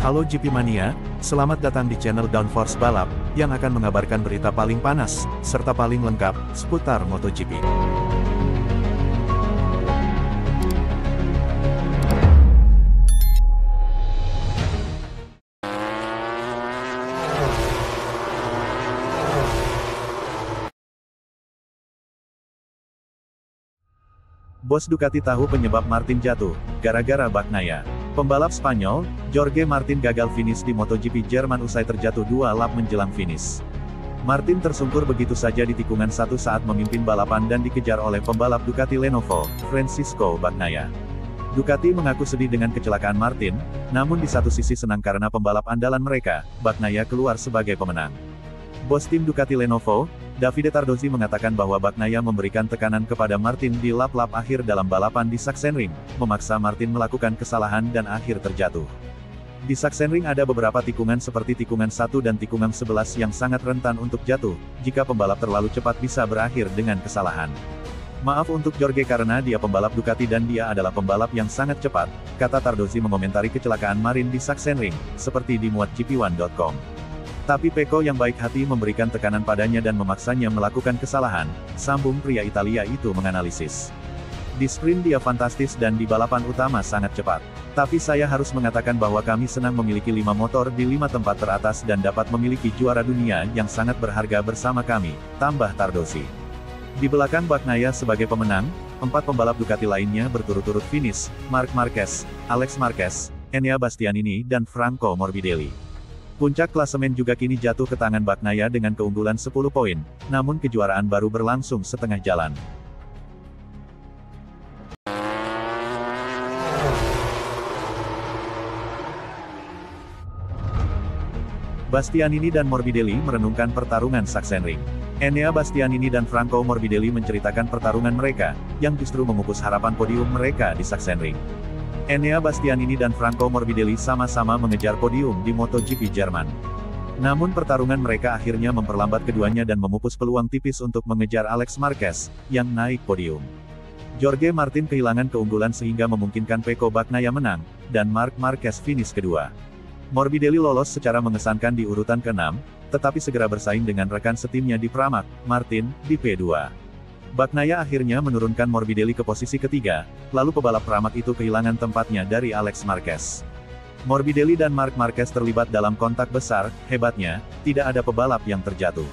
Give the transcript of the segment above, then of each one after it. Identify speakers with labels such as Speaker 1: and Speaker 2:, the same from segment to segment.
Speaker 1: Halo GP Mania, selamat datang di channel Downforce Balap, yang akan mengabarkan berita paling panas, serta paling lengkap, seputar MotoGP. Bos Ducati tahu penyebab Martin jatuh, gara-gara Bagnaia. Pembalap Spanyol, Jorge Martin gagal finish di MotoGP Jerman usai terjatuh 2 lap menjelang finish. Martin tersungkur begitu saja di tikungan 1 saat memimpin balapan dan dikejar oleh pembalap Ducati Lenovo, Francisco Bagnaia. Ducati mengaku sedih dengan kecelakaan Martin, namun di satu sisi senang karena pembalap andalan mereka, Bagnaia keluar sebagai pemenang. Bos tim Ducati Lenovo, Davide Tardozzi mengatakan bahwa Bagnaia memberikan tekanan kepada Martin di lap-lap akhir dalam balapan di Sachsenring, memaksa Martin melakukan kesalahan dan akhir terjatuh. Di Sachsenring ada beberapa tikungan seperti tikungan 1 dan tikungan 11 yang sangat rentan untuk jatuh, jika pembalap terlalu cepat bisa berakhir dengan kesalahan. Maaf untuk Jorge karena dia pembalap Ducati dan dia adalah pembalap yang sangat cepat, kata Tardozzi mengomentari kecelakaan Marin di Sachsenring, seperti dimuat GP1.com. Tapi Pecco yang baik hati memberikan tekanan padanya dan memaksanya melakukan kesalahan, sambung pria Italia itu menganalisis. Di sprint dia fantastis dan di balapan utama sangat cepat. Tapi saya harus mengatakan bahwa kami senang memiliki 5 motor di 5 tempat teratas dan dapat memiliki juara dunia yang sangat berharga bersama kami, tambah Tardozzi. Di belakang Bagnaia sebagai pemenang, 4 pembalap Ducati lainnya berturut-turut finish, Marc Marquez, Alex Marquez, Enea Bastianini dan Franco Morbidelli. Puncak klasemen juga kini jatuh ke tangan Bagnaia dengan keunggulan 10 poin, namun kejuaraan baru berlangsung setengah jalan. Bastianini dan Morbidelli merenungkan pertarungan Sachsenring. Enea Bastianini dan Franco Morbidelli menceritakan pertarungan mereka, yang justru memupus harapan podium mereka di Sachsenring. Enea Bastianini dan Franco Morbidelli sama-sama mengejar podium di MotoGP Jerman. Namun pertarungan mereka akhirnya memperlambat keduanya dan memupus peluang tipis untuk mengejar Alex Marquez, yang naik podium. Jorge Martin kehilangan keunggulan sehingga memungkinkan Pecco Bagnaia menang, dan Marc Marquez finish kedua. Morbidelli lolos secara mengesankan di urutan ke-6, tetapi segera bersaing dengan rekan setimnya di Pramac, Martin, di P2. Bagnaia akhirnya menurunkan Morbidelli ke posisi ketiga, lalu pebalap Pramac itu kehilangan tempatnya dari Alex Marquez. Morbidelli dan Marc Marquez terlibat dalam kontak besar, hebatnya, tidak ada pebalap yang terjatuh.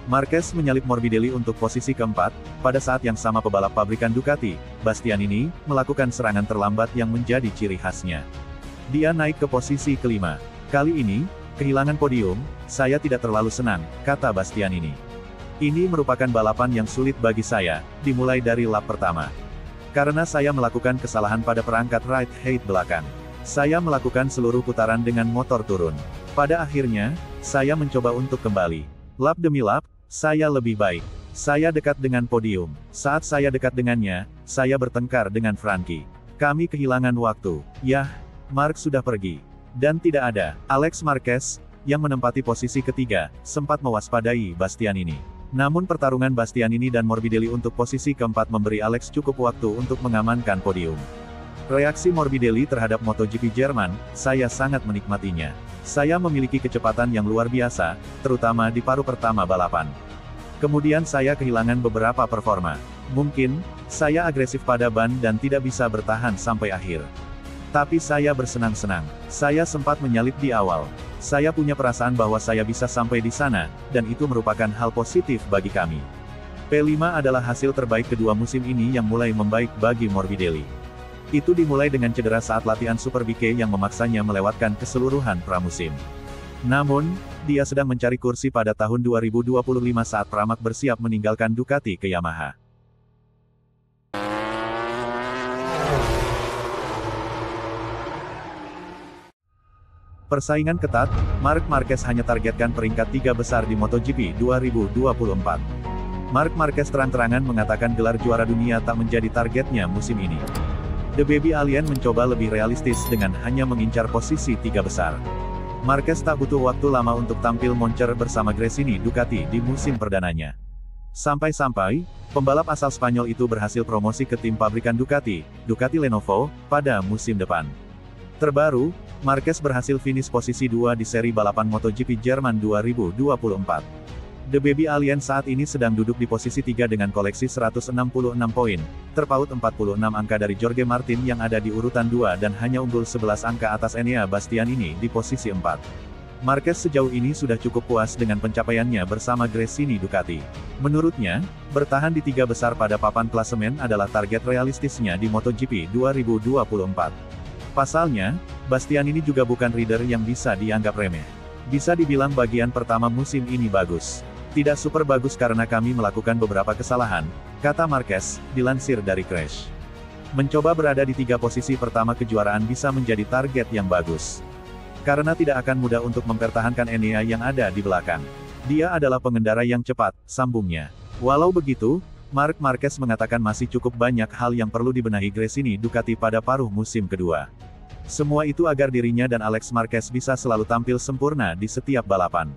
Speaker 1: Marquez menyalip Morbidelli untuk posisi keempat, pada saat yang sama pebalap pabrikan Ducati, Bastianini, melakukan serangan terlambat yang menjadi ciri khasnya. Dia naik ke posisi kelima. Kali ini, kehilangan podium, saya tidak terlalu senang, kata Bastianini. Ini merupakan balapan yang sulit bagi saya, dimulai dari lap pertama. Karena saya melakukan kesalahan pada perangkat right height belakang. Saya melakukan seluruh putaran dengan motor turun. Pada akhirnya, saya mencoba untuk kembali. Lap demi lap, saya lebih baik. Saya dekat dengan podium. Saat saya dekat dengannya, saya bertengkar dengan Frankie. Kami kehilangan waktu. Yah, Marc sudah pergi. Dan tidak ada. Alex Marquez, yang menempati posisi ketiga, sempat mewaspadai Bastianini. Namun pertarungan Bastianini dan Morbidelli untuk posisi keempat memberi Alex cukup waktu untuk mengamankan podium. Reaksi Morbidelli terhadap MotoGP Jerman, saya sangat menikmatinya. Saya memiliki kecepatan yang luar biasa, terutama di paruh pertama balapan. Kemudian saya kehilangan beberapa performa. Mungkin, saya agresif pada ban dan tidak bisa bertahan sampai akhir. Tapi saya bersenang-senang. Saya sempat menyalip di awal. Saya punya perasaan bahwa saya bisa sampai di sana, dan itu merupakan hal positif bagi kami. P5 adalah hasil terbaik kedua musim ini yang mulai membaik bagi Morbidelli. Itu dimulai dengan cedera saat latihan Superbike yang memaksanya melewatkan keseluruhan pramusim. Namun, dia sedang mencari kursi pada tahun 2025 saat Pramac bersiap meninggalkan Ducati ke Yamaha. Persaingan ketat, Marc Marquez hanya targetkan peringkat 3 besar di MotoGP 2024. Marc Marquez terang-terangan mengatakan gelar juara dunia tak menjadi targetnya musim ini. The Baby Alien mencoba lebih realistis dengan hanya mengincar posisi 3 besar. Marquez tak butuh waktu lama untuk tampil moncer bersama Gresini Ducati di musim perdananya. Sampai-sampai, pembalap asal Spanyol itu berhasil promosi ke tim pabrikan Ducati, Ducati Lenovo, pada musim depan. Terbaru, Marquez berhasil finish posisi 2 di seri balapan MotoGP Jerman 2024. The Baby Alien saat ini sedang duduk di posisi 3 dengan koleksi 166 poin, terpaut 46 angka dari Jorge Martin yang ada di urutan 2 dan hanya unggul 11 angka atas Enea Bastianini di posisi 4. Marquez sejauh ini sudah cukup puas dengan pencapaiannya bersama Gresini Ducati. Menurutnya, bertahan di 3 besar pada papan klasemen adalah target realistisnya di MotoGP 2024. Pasalnya, Bastianini juga bukan rider yang bisa dianggap remeh. Bisa dibilang bagian pertama musim ini bagus. Tidak super bagus karena kami melakukan beberapa kesalahan, kata Marquez, dilansir dari Crash. Mencoba berada di 3 posisi pertama kejuaraan bisa menjadi target yang bagus. Karena tidak akan mudah untuk mempertahankan Enea yang ada di belakang. Dia adalah pengendara yang cepat, sambungnya. Walau begitu, Marc Marquez mengatakan masih cukup banyak hal yang perlu dibenahi Gresini Ducati pada paruh musim kedua. Semua itu agar dirinya dan Alex Marquez bisa selalu tampil sempurna di setiap balapan.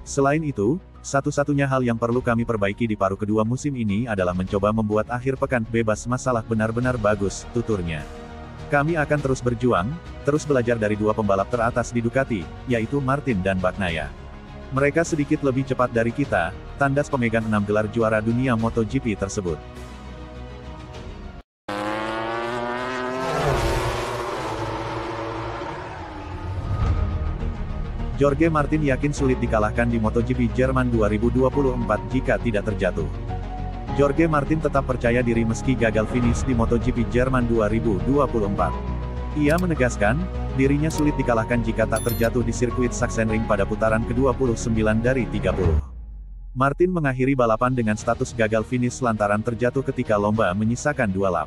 Speaker 1: Selain itu, satu-satunya hal yang perlu kami perbaiki di paruh kedua musim ini adalah mencoba membuat akhir pekan bebas masalah benar-benar bagus, tuturnya. Kami akan terus berjuang, terus belajar dari 2 pembalap teratas di Ducati, yaitu Martin dan Bagnaia. Mereka sedikit lebih cepat dari kita, tandas pemegang 6 gelar juara dunia MotoGP tersebut. Jorge Martin yakin sulit dikalahkan di MotoGP Jerman 2024 jika tidak terjatuh. Jorge Martin tetap percaya diri meski gagal finish di MotoGP Jerman 2024. Ia menegaskan, dirinya sulit dikalahkan jika tak terjatuh di sirkuit Sachsenring pada putaran ke-29 dari 30. Martin mengakhiri balapan dengan status gagal finish lantaran terjatuh ketika lomba menyisakan 2 lap.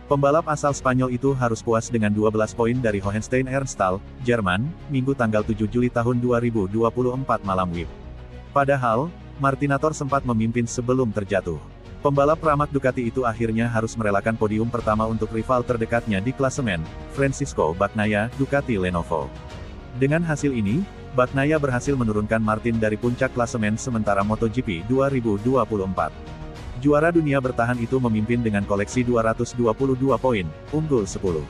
Speaker 1: Pembalap asal Spanyol itu harus puas dengan 12 poin dari Hohenstein-Ernstthal, Jerman, Minggu tanggal 7 Juli tahun 2024 malam WIB. Padahal, Martinator sempat memimpin sebelum terjatuh. Pembalap Pramac Ducati itu akhirnya harus merelakan podium pertama untuk rival terdekatnya di klasemen, Francisco Bagnaia, Ducati Lenovo. Dengan hasil ini, Bagnaia berhasil menurunkan Martin dari puncak klasemen sementara MotoGP 2024. Juara dunia bertahan itu memimpin dengan koleksi 222 poin, unggul 10.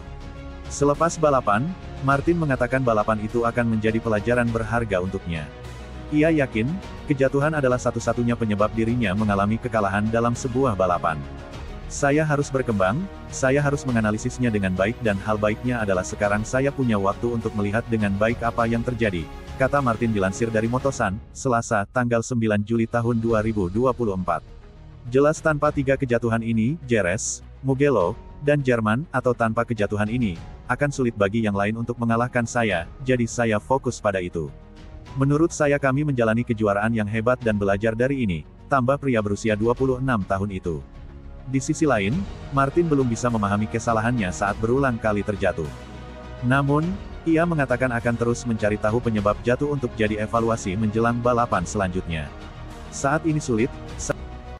Speaker 1: Selepas balapan, Martin mengatakan balapan itu akan menjadi pelajaran berharga untuknya. Ia yakin, kejatuhan adalah satu-satunya penyebab dirinya mengalami kekalahan dalam sebuah balapan. Saya harus berkembang, saya harus menganalisisnya dengan baik dan hal baiknya adalah sekarang saya punya waktu untuk melihat dengan baik apa yang terjadi, kata Martin dilansir dari Motosan, Selasa, tanggal 9 Juli tahun 2024. Jelas tanpa 3 kejatuhan ini, Jerez, Mugello, dan Jerman, atau tanpa kejatuhan ini, akan sulit bagi yang lain untuk mengalahkan saya, jadi saya fokus pada itu. Menurut saya kami menjalani kejuaraan yang hebat dan belajar dari ini, tambah pria berusia 26 tahun itu. Di sisi lain, Martin belum bisa memahami kesalahannya saat berulang kali terjatuh. Namun, ia mengatakan akan terus mencari tahu penyebab jatuh untuk jadi evaluasi menjelang balapan selanjutnya. Saat ini sulit,